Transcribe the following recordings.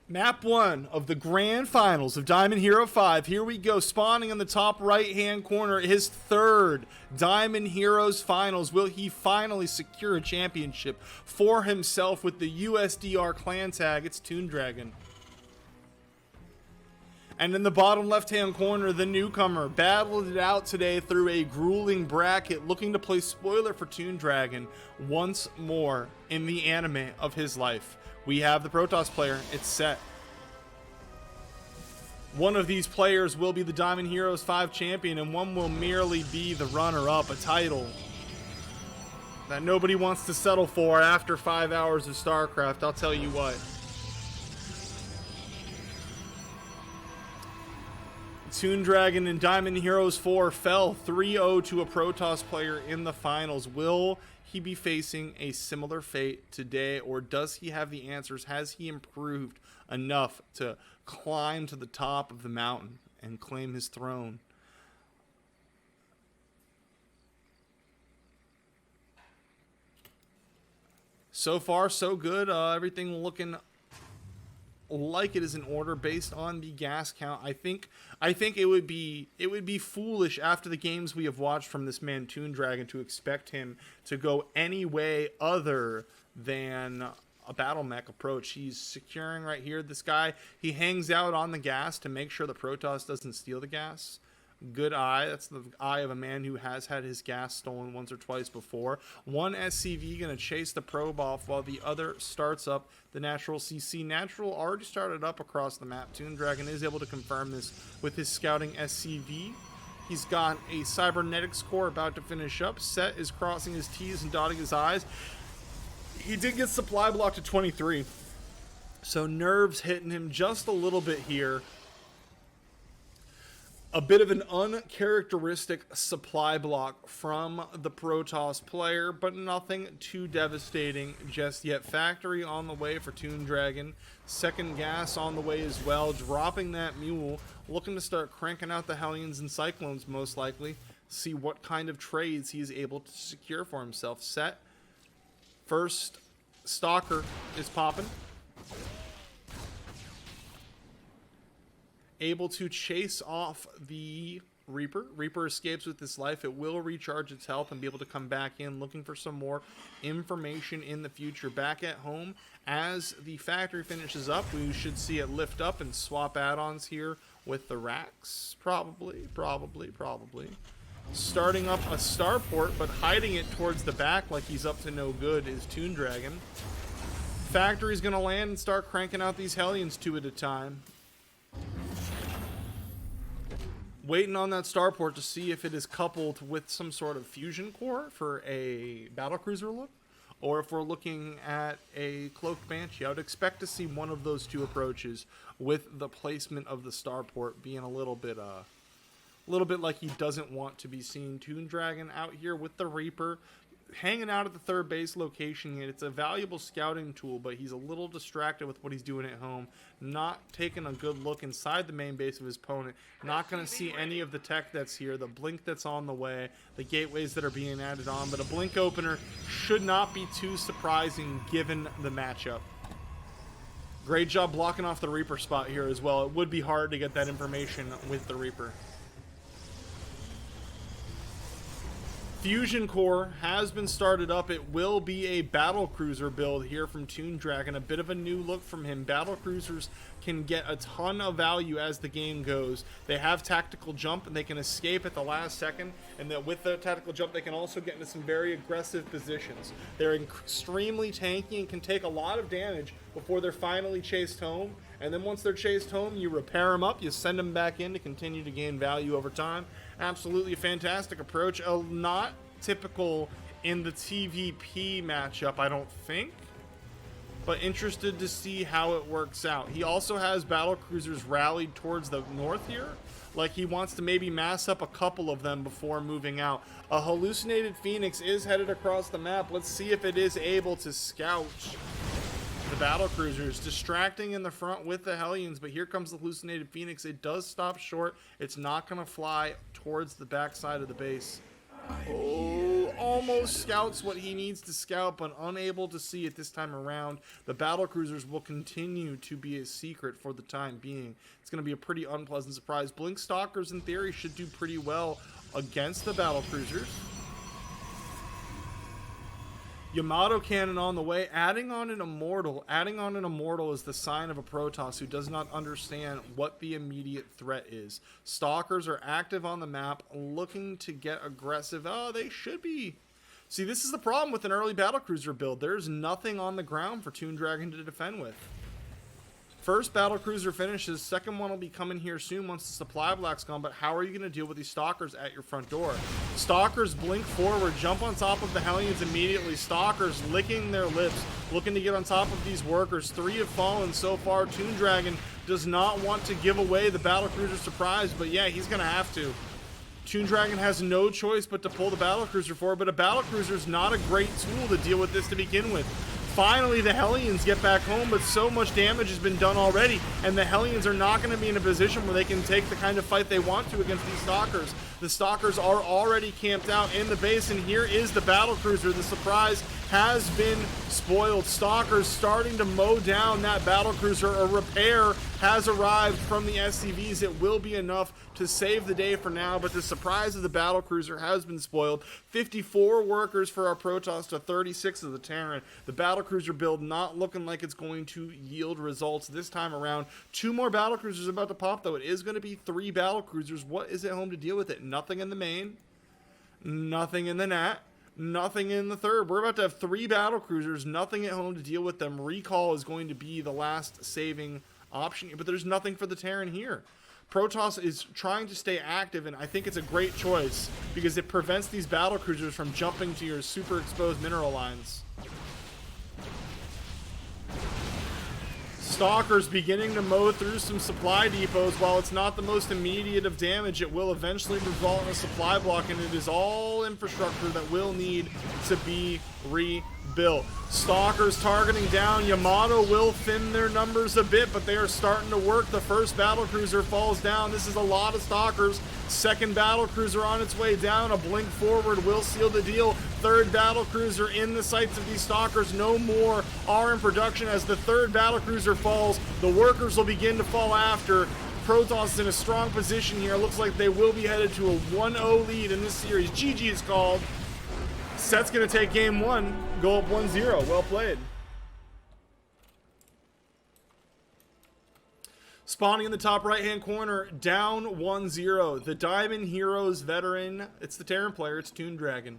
Map 1 of the grand finals of Diamond Hero 5. Here we go, spawning in the top right-hand corner, his third Diamond Heroes finals. Will he finally secure a championship for himself with the USDR clan tag? It's ToonDragon. And in the bottom left-hand corner, the newcomer battled it out today through a grueling bracket, looking to play spoiler for ToonDragon once more in the anime of his life. We have the Protoss player. It's Set. One of these players will be the Diamond Heroes 5 champion, and one will merely be the runner-up, a title that nobody wants to settle for after 5 hours of StarCraft, I'll tell you what. ToonDragon in Diamond Heroes 4 fell 3-0 to a Protoss player in the finals. Will he be facing a similar fate today, or does he have the answers? Has he improved enough to climb to the top of the mountain and claim his throne? So far, so good. Everything looking like it is in order based on the gas count. I think it would be foolish after the games we have watched from this man ToonDragon to expect him to go any way other than a battle mech approach. He's securing right here. This guy, he hangs out on the gas to make sure the Protoss doesn't steal the gas. Good eye. That's the eye of a man who has had his gas stolen once or twice before. One SCV going to chase the probe off while the other starts up the natural CC. Natural already started up across the map. ToonDragon is able to confirm this with his scouting SCV. He's got a cybernetics core about to finish up. Set is crossing his T's and dotting his I's. He did get supply block to 23. So nerves hitting him just a little bit here. A bit of an uncharacteristic supply block from the Protoss player, but nothing too devastating just yet. Factory on the way for ToonDragon. Second gas on the way as well. Dropping that mule. Looking to start cranking out the Hellions and Cyclones most likely. See what kind of trades he is able to secure for himself. Set. First Stalker is popping. Able to chase off the Reaper. Reaper escapes with his life. It will recharge its health and be able to come back in, looking for some more information in the future. Back at home, as the factory finishes up, we should see it lift up and swap add-ons here with the racks. Probably. Starting up a starport, but hiding it towards the back like he's up to no good is ToonDragon. Factory's going to land and start cranking out these Hellions 2 at a time. Waiting on that starport to see if it is coupled with some sort of fusion core for a battlecruiser look, or if we're looking at a cloaked banshee. I would expect to see one of those two approaches, with the placement of the starport being a little bit like he doesn't want to be seen. ToonDragon out here with the Reaper, hanging out at the third base location. It's a valuable scouting tool, but he's a little distracted with what he's doing at home. Not taking a good look inside the main base of his opponent. Not going to see any of the tech that's here, the blink that's on the way, the gateways that are being added on, but a blink opener should not be too surprising given the matchup. Great job blocking off the Reaper spot here as well. It would be hard to get that information with the Reaper. Fusion core has been started up. It will be a battlecruiser build here from ToonDragon. A bit of a new look from him. Battlecruisers can get a ton of value as the game goes. They have tactical jump and they can escape at the last second, and that with the tactical jump they can also get into some very aggressive positions. They're extremely tanky and can take a lot of damage before they're finally chased home. And then once they're chased home, you repair them up, you send them back in to continue to gain value over time. Absolutely a fantastic approach. Not typical in the TvP matchup, I don't think, but interested to see how it works out. He also has battlecruisers rallied towards the north here, like he wants to maybe mass up a couple of them before moving out. A hallucinated Phoenix is headed across the map. Let's see if it is able to scout the battlecruisers, distracting in the front with the Hellions, but here comes the hallucinated Phoenix. It does stop short. It's not going to fly towards the backside of the base. Oh, almost scouts what he needs to scout, but unable to see it this time around. The battlecruisers will continue to be a secret for the time being. It's going to be a pretty unpleasant surprise. Blink Stalkers, in theory, should do pretty well against the battlecruisers. Yamato Cannon on the way, adding on an Immortal. Adding on an Immortal is the sign of a Protoss who does not understand what the immediate threat is. Stalkers are active on the map, looking to get aggressive. Oh, they should be. See, this is the problem with an early battlecruiser build. There's nothing on the ground for ToonDragon to defend with. First battlecruiser finishes, second one will be coming here soon once the supply block's gone, but how are you going to deal with these Stalkers at your front door? Stalkers blink forward, jump on top of the Hellions immediately. Stalkers licking their lips, looking to get on top of these workers. 3 have fallen so far. ToonDragon does not want to give away the battlecruiser surprise, but yeah, he's going to have to. ToonDragon has no choice but to pull the battlecruiser forward, but a battlecruiser is not a great tool to deal with this to begin with. Finally, the Hellions get back home, but so much damage has been done already, and the Hellions are not going to be in a position where they can take the kind of fight they want to against these Stalkers. The Stalkers are already camped out in the base, and here is the battlecruiser. The surprise has been spoiled. Stalkers starting to mow down that battlecruiser. A repair has arrived from the SCVs. It will be enough to save the day for now, but the surprise of the battlecruiser has been spoiled. 54 workers for our Protoss to 36 of the Terran. The battlecruiser build not looking like it's going to yield results this time around. 2 more battlecruisers about to pop, though. It is going to be 3 battlecruisers. What is at home to deal with it? Nothing in the main, nothing in the Nat, nothing in the third. We're about to have 3 battlecruisers, nothing at home to deal with them. Recall is going to be the last saving option here, but there's nothing for the Terran here. Protoss is trying to stay active, and I think it's a great choice because it prevents these battlecruisers from jumping to your super exposed mineral lines. Stalkers beginning to mow through some supply depots. While it's not the most immediate of damage, it will eventually result in a supply block, and it is all infrastructure that will need to be rebuilt. Stalkers targeting down. Yamato will thin their numbers a bit, but they are starting to work. The first battlecruiser falls down. This is a lot of Stalkers. Second battlecruiser on its way down. A blink forward will seal the deal. Third battlecruiser in the sights of these Stalkers. No more are in production. As the third battlecruiser falls, the workers will begin to fall after. Protoss is in a strong position here. Looks like they will be headed to a 1-0 lead in this series. GG is called. Set's going to take game 1, go up 1-0. Well played. Spawning in the top right-hand corner, down 1-0. The Diamond Heroes veteran, it's the Terran player, it's ToonDragon.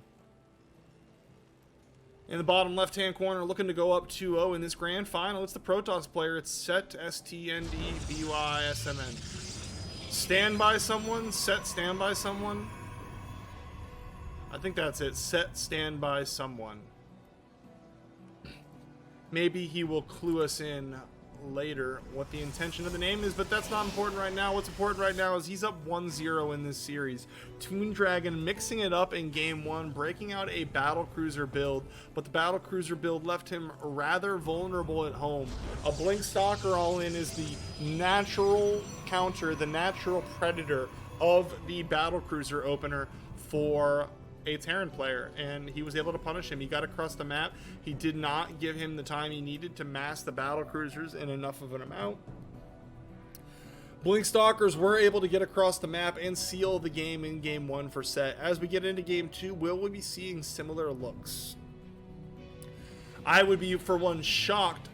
In the bottom left-hand corner, looking to go up 2-0 in this grand final, it's the Protoss player, it's SetStndbySmn. Stand by someone, stand by someone. I think that's it. Stand by someone. Maybe he will clue us in later what the intention of the name is, but that's not important right now. What's important right now is he's up 1-0 in this series. ToonDragon mixing it up in game 1, breaking out a battlecruiser build, but the battlecruiser build left him rather vulnerable at home. A Blink Stalker all in is the natural counter, the natural predator of the battlecruiser opener for a Terran player, and he was able to punish him. He got across the map. He did not give him the time he needed to mass the battlecruisers in enough of an amount. Blink Stalkers were able to get across the map and seal the game in game 1 for Set. As we get into game 2, will we be seeing similar looks? I would be, for one, shocked,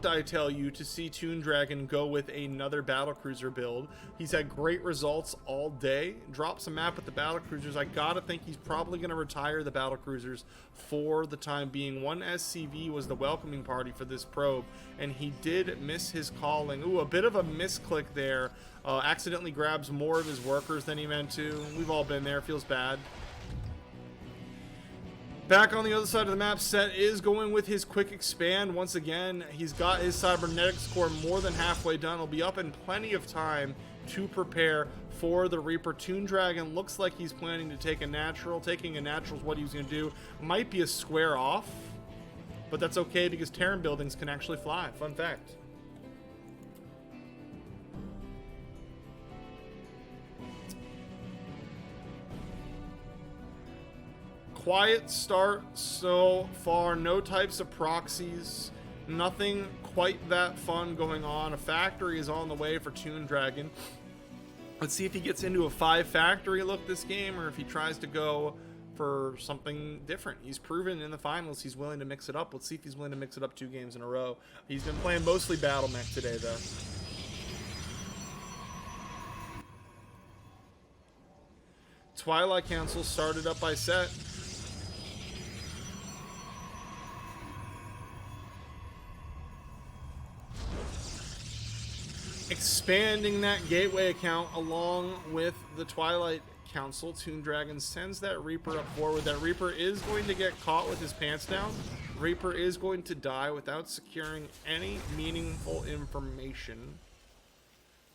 I tell you, to see ToonDragon go with another battlecruiser build. He's had great results all day. Drops a map with the battlecruisers. I gotta think he's probably going to retire the battlecruisers for the time being. One SCV was the welcoming party for this probe, and he did miss his calling. Ooh, a bit of a misclick there. Accidentally grabs more of his workers than he meant to. We've all been there. Feels bad. Back on the other side of the map, Set is going with his quick expand. Once again, he's got his cybernetics core more than halfway done. He'll be up in plenty of time to prepare for the Reaper. ToonDragon looks like he's planning to take a natural. Taking a natural is what he's going to do. Might be a square off, but that's okay because Terran buildings can actually fly. Fun fact. quiet start so far. No types of proxies. Nothing quite that fun going on. A factory is on the way for ToonDragon. Let's see if he gets into a 5 factory look this game, or if he tries to go for something different. He's proven in the finals he's willing to mix it up. Let's see if he's willing to mix it up 2 games in a row. He's been playing mostly Battle Mech today, though. Twilight Council started up by Set. Expanding that gateway account along with the Twilight Council. ToonDragon sends that Reaper up forward. That Reaper is going to get caught with his pants down. Reaper is going to die without securing any meaningful information.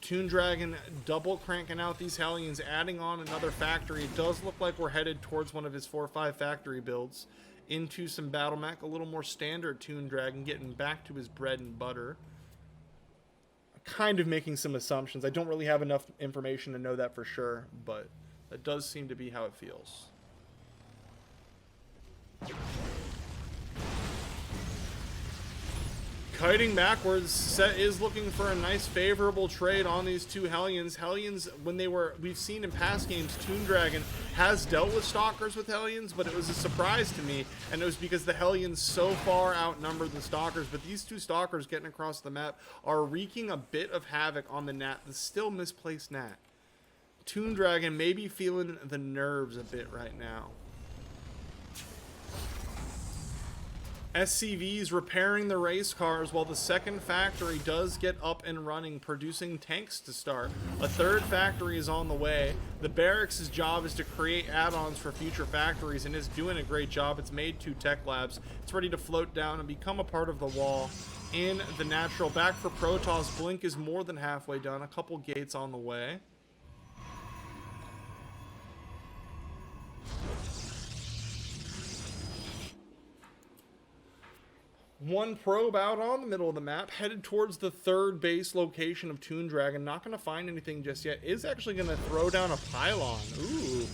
ToonDragon double cranking out these Hellions, adding on another factory. It does look like we're headed towards one of his 4 or 5 factory builds into some Battle Mech. A little more standard ToonDragon, getting back to his bread and butter. Kind of making some assumptions. I don't really have enough information to know that for sure, but that does seem to be how it feels. Kiting backwards, Set is looking for a nice favorable trade on these 2 Hellions. Hellions, we've seen in past games, ToonDragon has dealt with Stalkers with Hellions, but it was a surprise to me, and it was because the Hellions so far outnumbered the Stalkers. But these 2 Stalkers getting across the map are wreaking a bit of havoc on the Nat, the still misplaced Nat. ToonDragon may be feeling the nerves a bit right now. SCV's repairing the race cars while the 2nd factory does get up and running, producing tanks to start. A 3rd factory is on the way. The barracks' job is to create add-ons for future factories, and is doing a great job. It's made 2 tech labs. It's ready to float down and become a part of the wall in the natural. Back for Protoss. Blink is more than halfway done. A couple gates on the way. One probe out on the middle of the map, headed towards the 3rd base location of ToonDragon. Not going to find anything just yet. Is actually going to throw down a pylon. Ooh.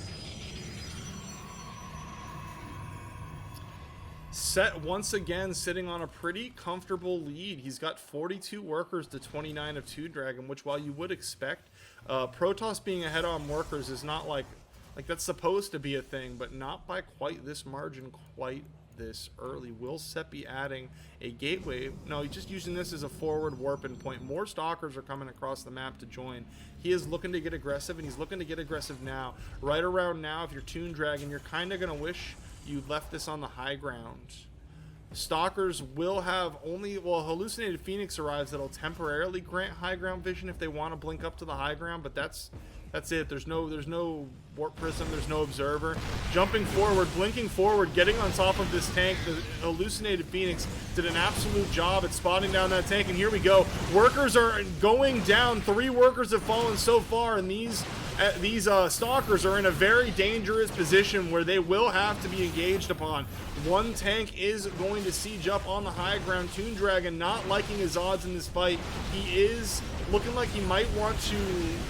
Set once again sitting on a pretty comfortable lead. He's got 42 workers to 29 of ToonDragon, which, while you would expect, Protoss being ahead on workers is not like that's supposed to be a thing, but not by quite this margin, quite this early. Will Set be adding a gateway? No, he's just using this as a forward warping point. More Stalkers are coming across the map to join. He is looking to get aggressive, and he's looking to get aggressive now. Right around now, if you're ToonDragon, you're kind of going to wish you left this on the high ground. Stalkers will have only, well, Hallucinated Phoenix arrives that'll temporarily grant high ground vision if they want to blink up to the high ground, but that's it. There's no warp prism, there's no observer. Jumping forward, blinking forward, getting on top of this tank. The Hallucinated Phoenix did an absolute job at spotting down that tank, and here we go. Workers are going down. 3 workers have fallen so far, and these Stalkers are in a very dangerous position where they will have to be engaged upon. 1 tank is going to siege up on the high ground. ToonDragon not liking his odds in this fight. He is looking like he might want to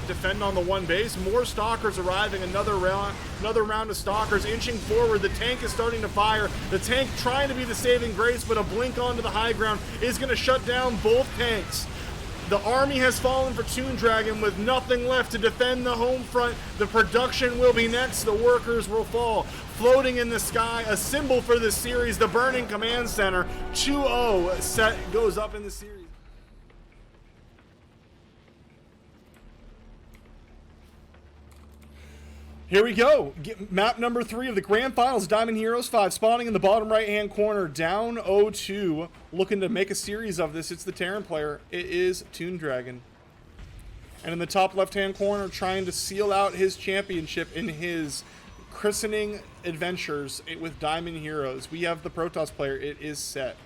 defend on the 1 base. More Stalkers arriving. Another round of Stalkers inching forward. The tank is starting to fire. The tank trying to be the saving grace, but a blink onto the high ground is going to shut down both tanks. The army has fallen for ToonDragon with nothing left to defend the home front. The production will be next. The workers will fall. Floating in the sky, a symbol for this series, the Burning Command Center. 2-0 Set goes up in the series. Here we go. Map number 3 of the Grand Finals. Diamond Heroes 5 spawning in the bottom right-hand corner. Down 0-2. Looking to make a series of this. It's the Terran player. It is ToonDragon. And in the top left-hand corner, trying to seal out his championship in his christening adventures with Diamond Heroes, we have the Protoss player. It is Set.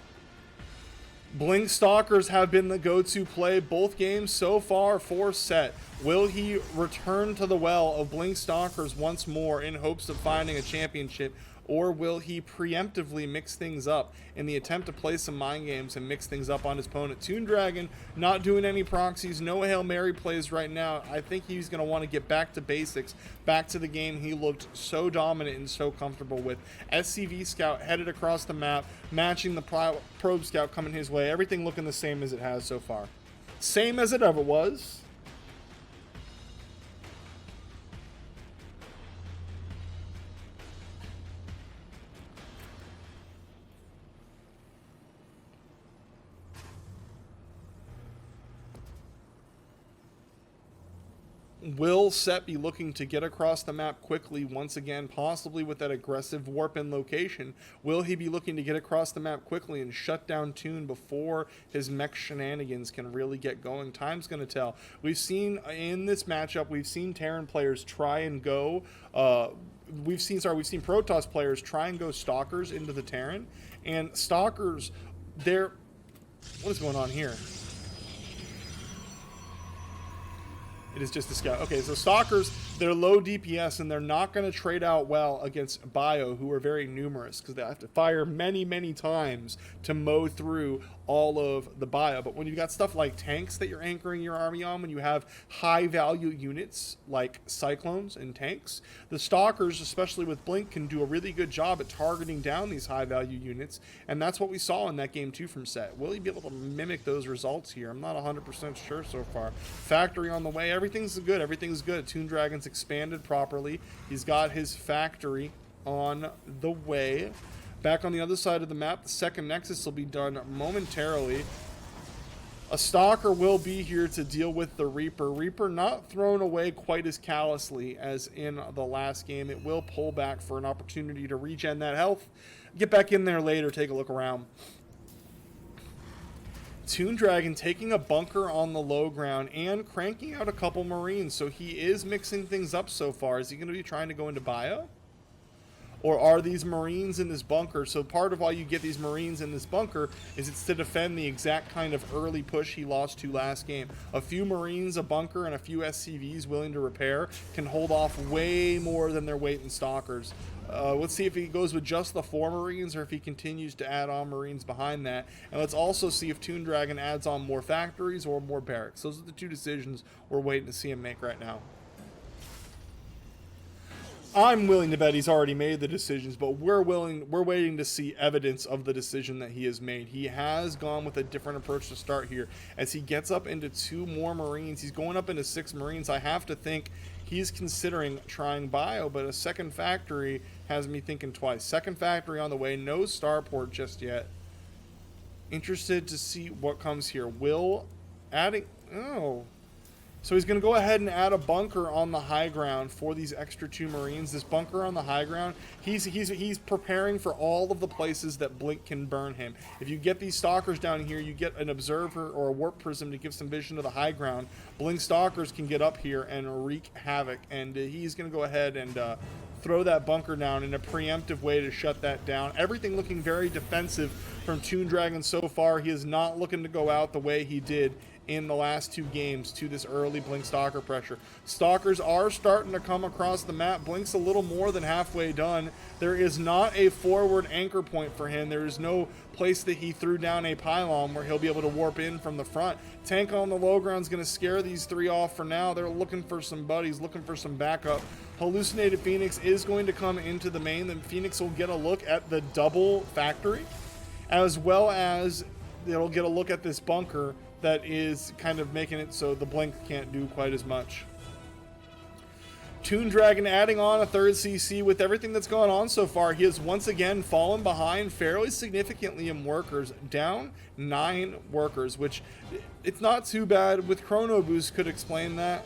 Blink Stalkers have been the go-to play both games so far for Set. Will he return to the well of Blink Stalkers once more in hopes of finding a championship, or will he preemptively mix things up in the attempt to play some mind games and mix things up on his opponent? ToonDragon not doing any proxies, no Hail Mary plays right now. I think he's going to want to get back to basics, back to the game he looked so dominant and so comfortable with. SCV Scout headed across the map, matching the Probe Scout coming his way. Everything looking the same as it has so far. Same as it ever was. Will Set be looking to get across the map quickly once again, possibly with that aggressive warp in location? Will he be looking to get across the map quickly and shut down Toon before his mech shenanigans can really get going? Time's going to tell. We've seen in this matchup, we've seen Terran players try and go, we've seen Protoss players try and go Stalkers into the Terran, and Stalkers, what is going on here? It is just a scout. Okay, so Stalkers, they're low DPS, and they're not going to trade out well against Bio, who are very numerous, because they have to fire many, many times to mow through all of the Bio. But when you've got stuff like tanks that you're anchoring your army on, when you have high-value units like Cyclones and tanks, the Stalkers, especially with Blink, can do a really good job at targeting down these high-value units, and that's what we saw in that game 2 from Set. Will he be able to mimic those results here? I'm not 100% sure so far. Factory on the way. Everything's good. Everything's good. ToonDragon's expanded properly. He's got his factory on the way. Back on the other side of the map, the second Nexus will be done momentarily. A Stalker will be here to deal with the Reaper. Reaper not thrown away quite as callously as in the last game. It will pull back for an opportunity to regen that health. Get back in there later, take a look around. ToonDragon taking a bunker on the low ground and cranking out a couple Marines. So he is mixing things up so far. Is he going to be trying to go into Bio? Or are these Marines in this bunker? So part of why you get these Marines in this bunker is it's to defend the exact kind of early push he lost to last game. A few Marines, a bunker, and a few SCVs willing to repair can hold off way more than their weight in Stalkers. Let's see if he goes with just the 4 Marines or if he continues to add on Marines behind that. And let's also see if ToonDragon adds on more factories or more barracks. Those are the 2 decisions we're waiting to see him make right now. I'm willing to bet he's already made the decisions, but we're waiting to see evidence of the decision that he has made. He has gone with a different approach to start here. As he gets up into 2 more Marines, he's going up into 6 Marines. I have to think he's considering trying Bio, but a second factory has me thinking twice. Second factory on the way, no starport just yet. Interested to see what comes here. Will adding... Oh... So he's going to go ahead and add a bunker on the high ground for these extra 2 Marines. This bunker on the high ground, he's preparing for all of the places that Blink can burn him. If you get these Stalkers down here, you get an Observer or a Warp Prism to give some vision to the high ground. Blink Stalkers can get up here and wreak havoc. And he's going to go ahead and throw that bunker down in a preemptive way to shut that down. Everything looking very defensive from ToonDragon so far. He is not looking to go out the way he did in the last 2 games to this early Blink Stalker pressure. Stalkers are starting to come across the map. Blink's a little more than halfway done. There is not a forward anchor point for him. There is no place that he threw down a pylon where he'll be able to warp in from the front. Tank on the low ground is going to scare these 3 off for now. They're looking for some buddies, looking for some backup. Hallucinated Phoenix is going to come into the main. Then Phoenix will get a look at the double factory, as well as it'll get a look at this bunker that is kind of making it so the Blink can't do quite as much. ToonDragon adding on a 3rd CC. With everything that's gone on so far, he has once again fallen behind fairly significantly in workers, down 9 workers, which it's not too bad. With Chrono Boost could explain that.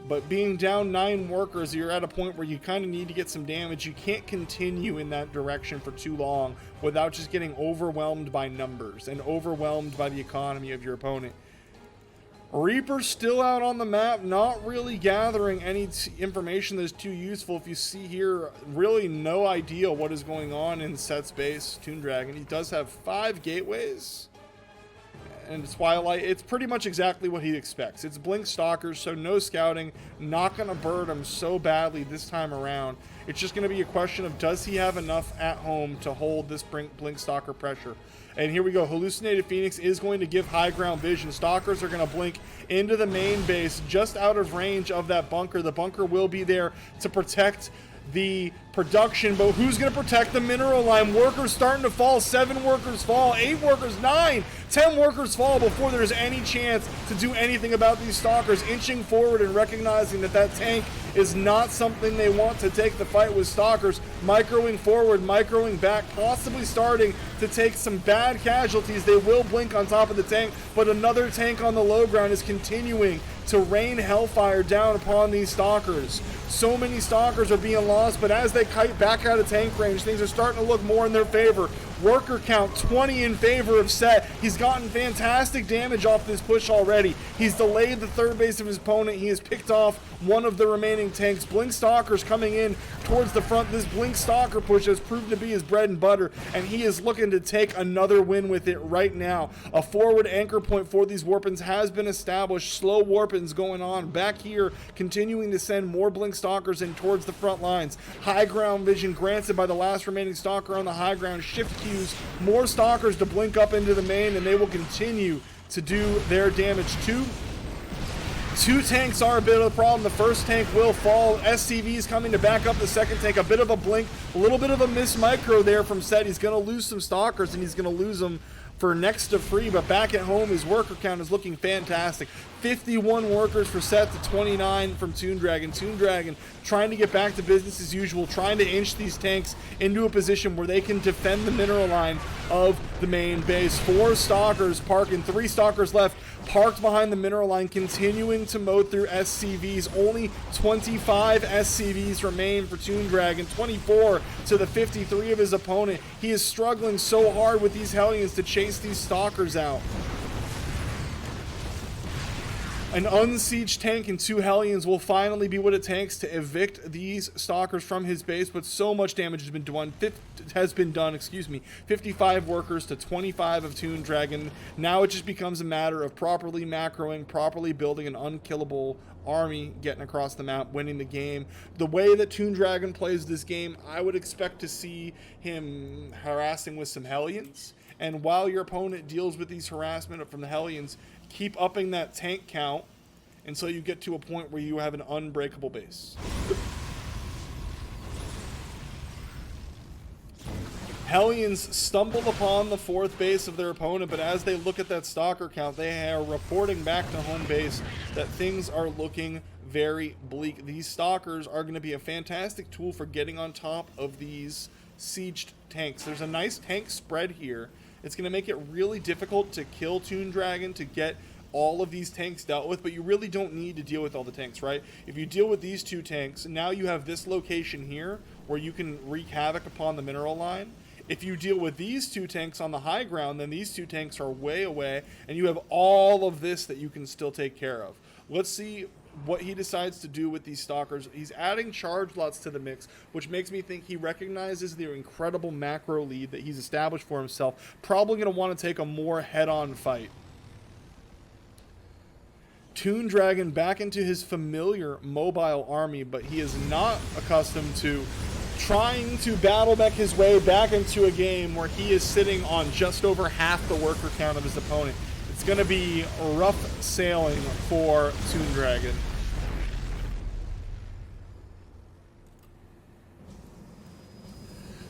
But being down 9 workers, you're at a point where you kind of need to get some damage. You can't continue in that direction for too long without just getting overwhelmed by numbers and overwhelmed by the economy of your opponent. Reaper's still out on the map, not really gathering any information that is too useful. If you see here, really no idea what is going on in Set's base. ToonDragon, he does have 5 gateways. and Twilight, it's pretty much exactly what he expects. It's Blink Stalkers, so no scouting, not going to bird him so badly this time around. It's just going to be a question of, does he have enough at home to hold this Blink Stalker pressure? And here we go. Hallucinated Phoenix is going to give high ground vision. Stalkers are going to blink into the main base, just out of range of that bunker. The bunker will be there to protect the production, but who's going to protect the mineral line? Workers starting to fall. 7 workers fall, 8 workers, 9, 10 workers fall before there's any chance to do anything about these stalkers. Inching forward and recognizing that that tank is not something they want to take the fight with stalkers. Microing forward, microing back, possibly starting to take some bad casualties. They will blink on top of the tank, but another tank on the low ground is continuing to rain hellfire down upon these stalkers. So many stalkers are being lost, but as they kite back out of tank range, things are starting to look more in their favor. Worker count 20 in favor of Set. He's gotten fantastic damage off this push already. He's delayed the third base of his opponent. He has picked off one of the remaining tanks. Blink Stalkers coming in towards the front. This Blink Stalker push has proven to be his bread and butter, and he is looking to take another win with it right now. A forward anchor point for these Warpins has been established. Slow Warpins going on back here, continuing to send more Blink Stalkers in towards the front lines. High ground vision granted by the last remaining Stalker on the high ground. Shift cues, more Stalkers to blink up into the main, and they will continue to do their damage. Two tanks are a bit of a problem. The first tank will fall. SCV's coming to back up the second tank. A bit of a blink, a little bit of a miss micro there from Set. He's going to lose some Stalkers, and he's going to lose them for next to free, but back at home, his worker count is looking fantastic. 51 workers for Set to 29 from ToonDragon. ToonDragon trying to get back to business as usual, trying to inch these tanks into a position where they can defend the mineral line of the main base. 4 Stalkers parking, 3 Stalkers left, parked behind the mineral line, continuing to mow through SCVs. Only 25 SCVs remain for ToonDragon, 24 to the 53 of his opponent. He is struggling so hard with these Hellions to chase these Stalkers out. An unsieged tank and 2 Hellions will finally be what it takes to evict these Stalkers from his base, but so much damage has been done. 55 workers to 25 of ToonDragon. Now it just becomes a matter of properly macroing, properly building an unkillable army, getting across the map, winning the game. The way that ToonDragon plays this game, I would expect to see him harassing with some Hellions. And while your opponent deals with these harassment from the Hellions, keep upping that tank count until you get to a point where you have an unbreakable base. Hellions stumble upon the 4th base of their opponent, but as they look at that Stalker count, they are reporting back to home base that things are looking very bleak. These Stalkers are going to be a fantastic tool for getting on top of these sieged tanks. There's a nice tank spread here. It's going to make it really difficult to kill ToonDragon, to get all of these tanks dealt with, but you really don't need to deal with all the tanks, right? If you deal with these 2 tanks, now you have this location here where you can wreak havoc upon the mineral line. If you deal with these 2 tanks on the high ground, then these 2 tanks are way away, and you have all of this that you can still take care of. Let's see what he decides to do with these Stalkers. He's adding charge lots to the mix, which makes me think he recognizes the incredible macro lead that he's established for himself. Probably going to want to take a more head-on fight. ToonDragon back into his familiar mobile army, but he is not accustomed to trying to battle back his way back into a game where he is sitting on just over half the worker count of his opponent. It's going to be rough sailing for ToonDragon.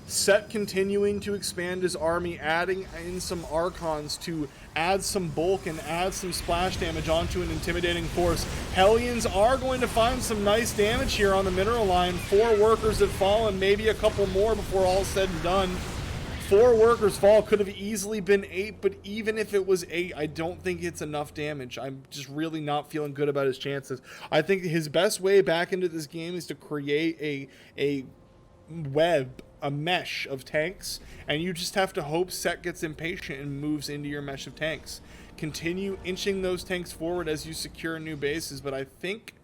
Set continuing to expand his army, adding in some Archons to add some bulk and add some splash damage onto an intimidating force. Hellions are going to find some nice damage here on the mineral line. 4 workers have fallen, maybe a couple more before all is said and done. 4 workers fall, could have easily been 8, but even if it was 8, I don't think it's enough damage. I'm just really not feeling good about his chances. I think his best way back into this game is to create a web, a mesh of tanks, and you just have to hope Set gets impatient and moves into your mesh of tanks. Continue inching those tanks forward as you secure new bases, but I think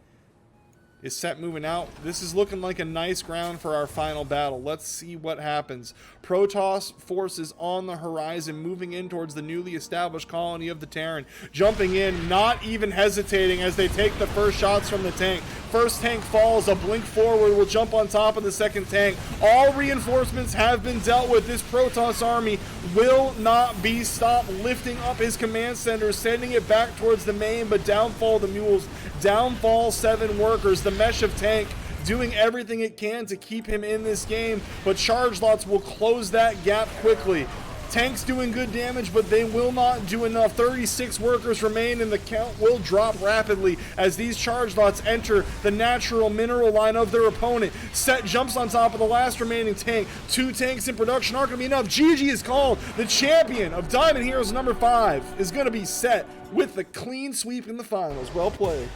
Is Set moving out? This is looking like a nice ground for our final battle. Let's see what happens. Protoss forces on the horizon, moving in towards the newly established colony of the Terran. Jumping in, not even hesitating as they take the first shots from the tank. First tank falls, a blink forward will jump on top of the second tank. All reinforcements have been dealt with. This Protoss army will not be stopped, lifting up his command center, sending it back towards the main, but downfall the mules, downfall 7 workers. The mesh of tank doing everything it can to keep him in this game, but charge lots will close that gap quickly. Tanks doing good damage, but they will not do enough. 36 workers remain, and the count will drop rapidly as these charge lots enter the natural mineral line of their opponent. Set jumps on top of the last remaining tank. 2 tanks in production aren't going to be enough. GG is called. The champion of Diamond Heroes number 5 is going to be Set with the clean sweep in the finals. Well played.